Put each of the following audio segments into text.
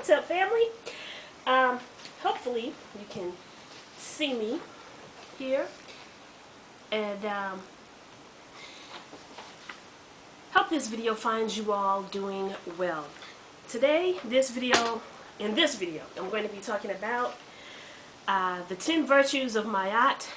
What's up, family? Hopefully you can see me here, and hope this video finds you all doing well. Today, in this video, I'm going to be talking about the 10 virtues of Maat,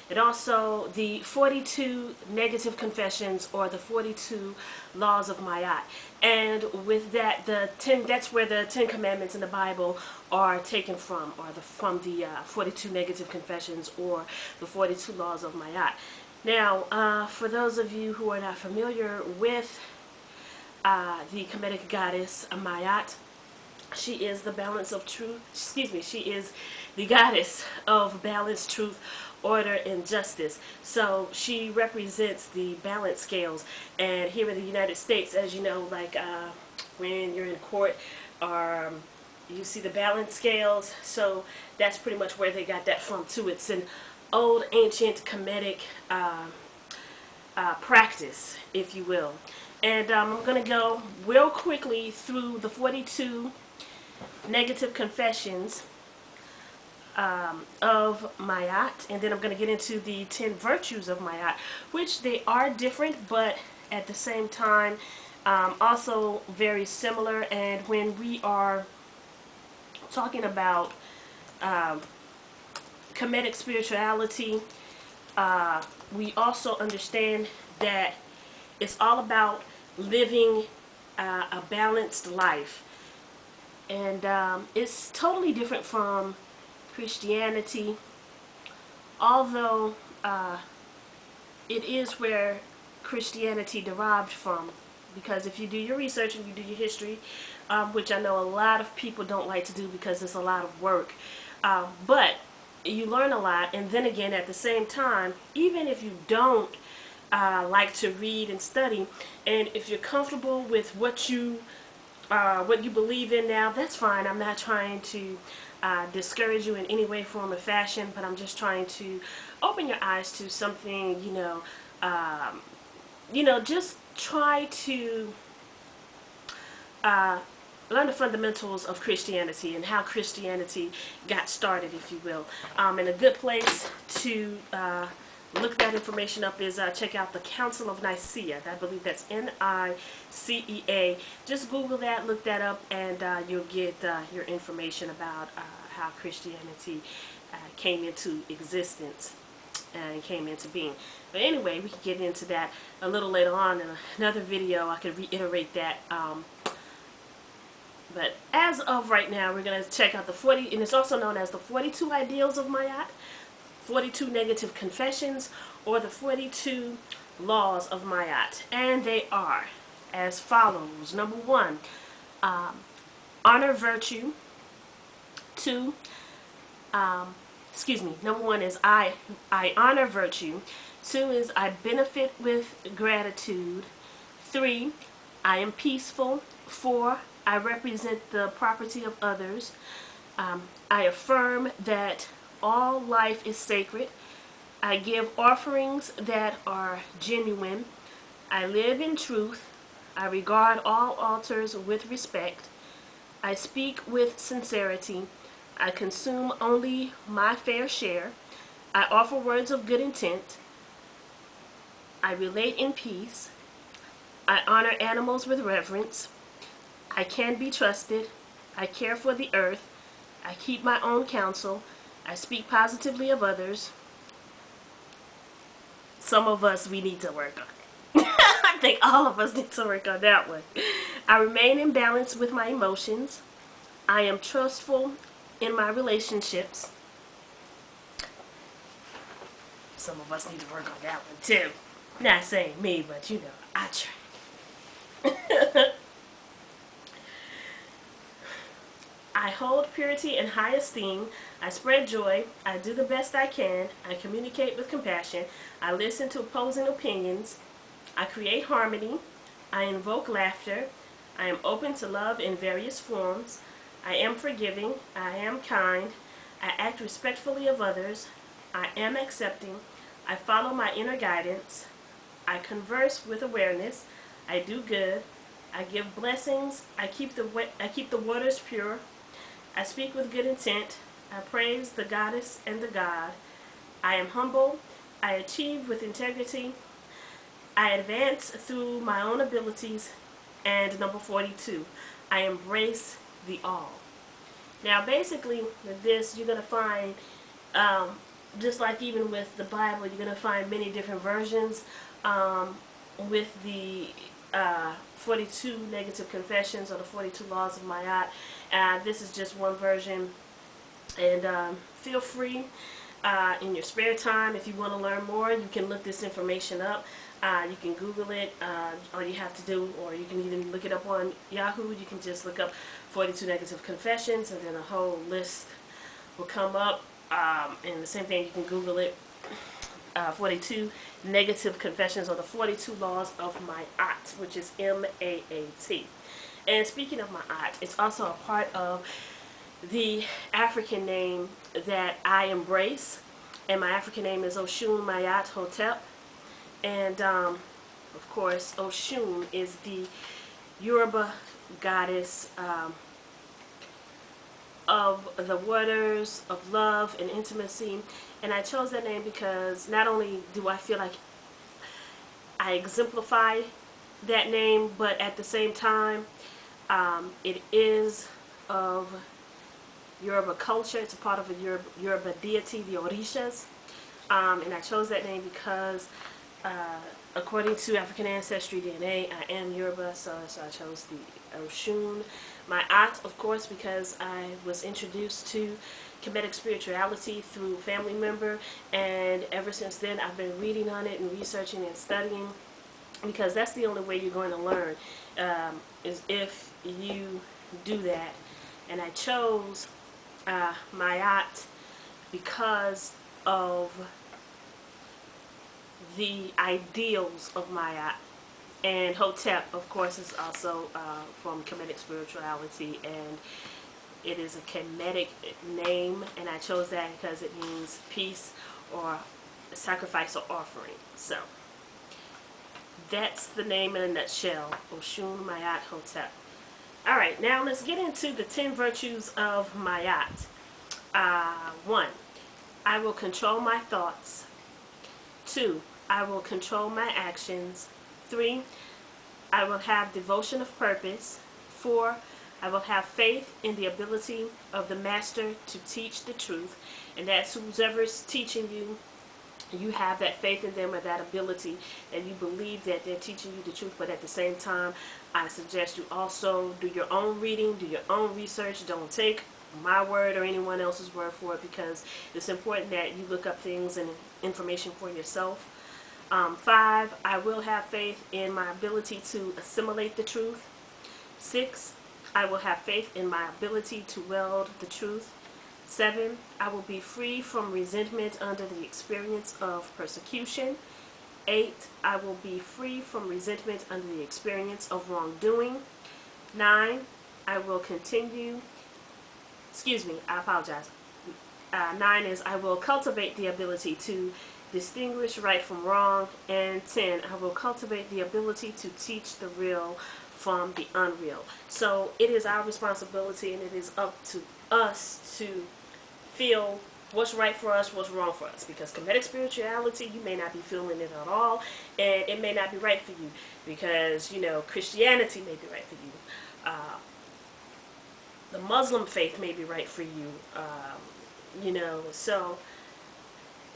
and also the 42 negative confessions, or the 42 laws of Maat. And with that, that's where the 10 commandments in the Bible are taken from, or from the 42 negative confessions, or the 42 laws of Maat. Now, for those of you who are not familiar with the Kemetic goddess Maat, she is the balance of truth. She is the goddess of balance, truth, order, and justice. So she represents the balance scales. And here in the United States, as you know, like when you're in court, you see the balance scales. So that's pretty much where they got that from too. It's an old, ancient Kemetic practice, if you will. And I'm going to go real quickly through the 42 negative confessions of Maat, and then I'm going to get into the 10 virtues of Maat, which they are different, but at the same time also very similar. And when we are talking about Kemetic spirituality, we also understand that it's all about living a balanced life. And it's totally different from Christianity, although it is where Christianity derived from. Because if you do your research and you do your history, which I know a lot of people don't like to do because it's a lot of work, but you learn a lot. And then again, at the same time, even if you don't like to read and study, and if you're comfortable with what you believe in now, that's fine. I'm not trying to discourage you in any way, form, or fashion, but I'm just trying to open your eyes to something, just try to learn the fundamentals of Christianity and how Christianity got started, if you will. And a good place to look that information up is check out the Council of Nicaea. I believe that's N-I-C-E-A. Just Google that, look that up, and you'll get your information about how Christianity came into existence and came into being. But anyway, we can get into that a little later on in another video. I could reiterate that. But as of right now, we're going to check out the 40, and it's also known as the 42 ideals of Maat, 42 negative confessions, or the 42 laws of Maat. And they are as follows. Number 1, honor virtue. 2, number 1 is I honor virtue. 2 is I benefit with gratitude. 3, I am peaceful. 4, I represent the property of others. I affirm that all life is sacred. I give offerings that are genuine. I live in truth. I regard all altars with respect. I speak with sincerity. I consume only my fair share. I offer words of good intent. I relate in peace. I honor animals with reverence. I can be trusted. I care for the earth. I keep my own counsel. I speak positively of others. Some of us, we need to work on it. I think all of us need to work on that one. I remain in balance with my emotions. I am trustful in my relationships. Some of us need to work on that one too. Not saying me, but I try. I hold purity in high esteem. I spread joy. I do the best I can. I communicate with compassion. I listen to opposing opinions. I create harmony. I invoke laughter. I am open to love in various forms. I am forgiving. I am kind. I act respectfully of others. I am accepting. I follow my inner guidance. I converse with awareness. I do good. I give blessings. I keep the waters pure. I speak with good intent. I praise the goddess and the god. I am humble. I achieve with integrity. I advance through my own abilities. And number 42, I embrace the all. Now, basically, with this, you're going to find, just like even with the Bible, you're going to find many different versions. With the 42 negative confessions or the 42 laws of Maat. This is just one version. And feel free in your spare time, if you want to learn more, you can look this information up. You can Google it. All you have to do, or you can even look it up on Yahoo. You can just look up 42 negative confessions, and then a whole list will come up. And the same thing, you can Google it. 42 negative confessions, or the 42 laws of Maat, which is M-A-A-T. And speaking of Maat, it's also a part of the African name that I embrace, and my African name is Oshun Mayat Hotep. And of course, Oshun is the Yoruba goddess of the waters of love and intimacy. And I chose that name because not only do I feel like I exemplify that name, but at the same time, it is of Yoruba culture. It's a part of a Yoruba deity, the Orishas. And I chose that name because according to African Ancestry DNA, I am Yoruba, so I chose the Oshun. Maat, of course, because I was introduced to Kemetic spirituality through a family member, and ever since then I've been reading on it and researching and studying, because that's the only way you're going to learn, is if you do that. And I chose Maat because of the ideals of Maat. And Hotep, of course, is also from Kemetic spirituality, and it is a Kemetic name, and I chose that because it means peace or sacrifice or offering. So that's the name in a nutshell, Oshun Mayat Hotep. Alright, now let's get into the 10 virtues of Maat. 1. I will control my thoughts. 2. I will control my actions. 3. I will have devotion of purpose. 4. I will have faith in the ability of the master to teach the truth. And that's whoever's teaching you, you have that faith in them or that ability, and you believe that they're teaching you the truth. But at the same time, I suggest you also do your own reading, do your own research. Don't take my word or anyone else's word for it, because it's important that you look up things and information for yourself. 5. I will have faith in my ability to assimilate the truth. 6. I will have faith in my ability to weld the truth. 7. I will be free from resentment under the experience of persecution. 8. I will be free from resentment under the experience of wrongdoing. 9. I will continue, I apologize. 9 is I will cultivate the ability to distinguish right from wrong. And 10, I will cultivate the ability to teach the real from the unreal. So it is our responsibility, and it is up to us to feel what's right for us, what's wrong for us. Because Kemetic spirituality, you may not be feeling it at all, and it may not be right for you, because, you know, Christianity may be right for you. The Muslim faith may be right for you. You know, so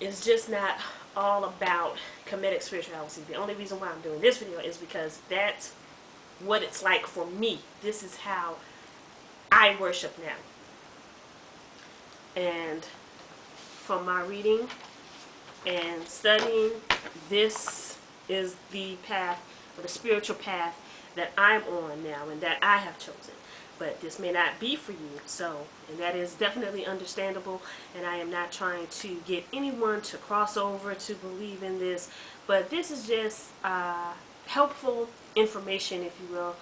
it's just not all about Kemetic spirituality. The only reason why I'm doing this video is because that's what it's like for me. This is how I worship now. And from my reading and studying, this is the path, or the spiritual path, that I'm on now and that I have chosen. But this may not be for you, so, and that is definitely understandable, and I am not trying to get anyone to cross over to believe in this, but this is just helpful information, if you will,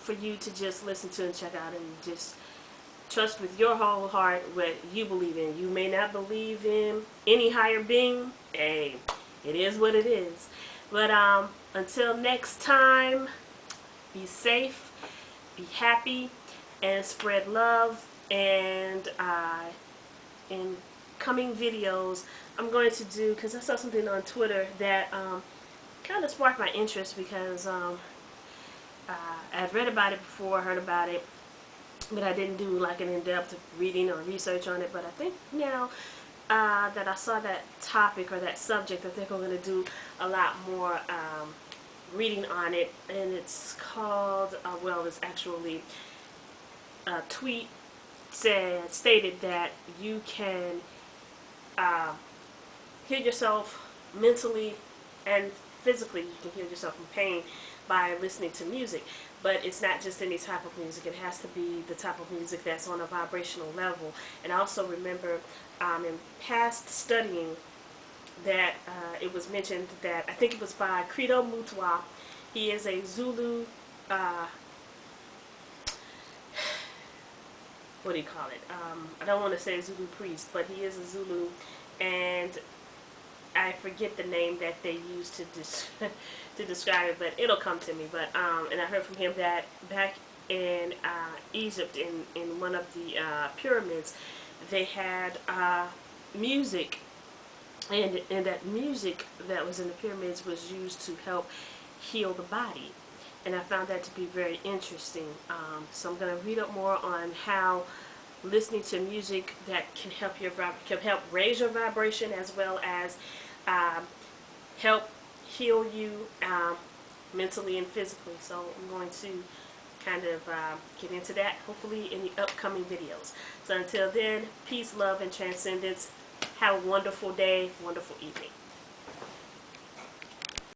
for you to just listen to and check out, and just trust with your whole heart what you believe in. You may not believe in any higher being. Hey, it is what it is. But until next time, be safe, be happy, and spread love. And in coming videos, I'm going to do, because I saw something on Twitter that kind of sparked my interest, because I'd read about it before, heard about it, but I didn't do like an in-depth reading or research on it. But I think now that I saw that topic or that subject, I think I'm going to do a lot more reading on it. And it's called, well, it's actually a tweet stated that you can heal yourself mentally and physically. You can heal yourself from pain by listening to music. But it's not just any type of music. It has to be the type of music that's on a vibrational level. And I also remember in past studying that it was mentioned that, I think it was by Credo Mutwa. He is a Zulu, what do you call it? I don't want to say Zulu priest, but he is a Zulu, and I forget the name that they use to to describe it, but it'll come to me. But and I heard from him that back in Egypt, in one of the pyramids, they had music, and that music that was in the pyramids was used to help heal the body. And I found that to be very interesting. So I'm going to read up more on how listening to music that can help raise your vibration, as well as help heal you mentally and physically. So I'm going to kind of get into that, hopefully in the upcoming videos. So until then, peace, love, and transcendence. Have a wonderful day, wonderful evening.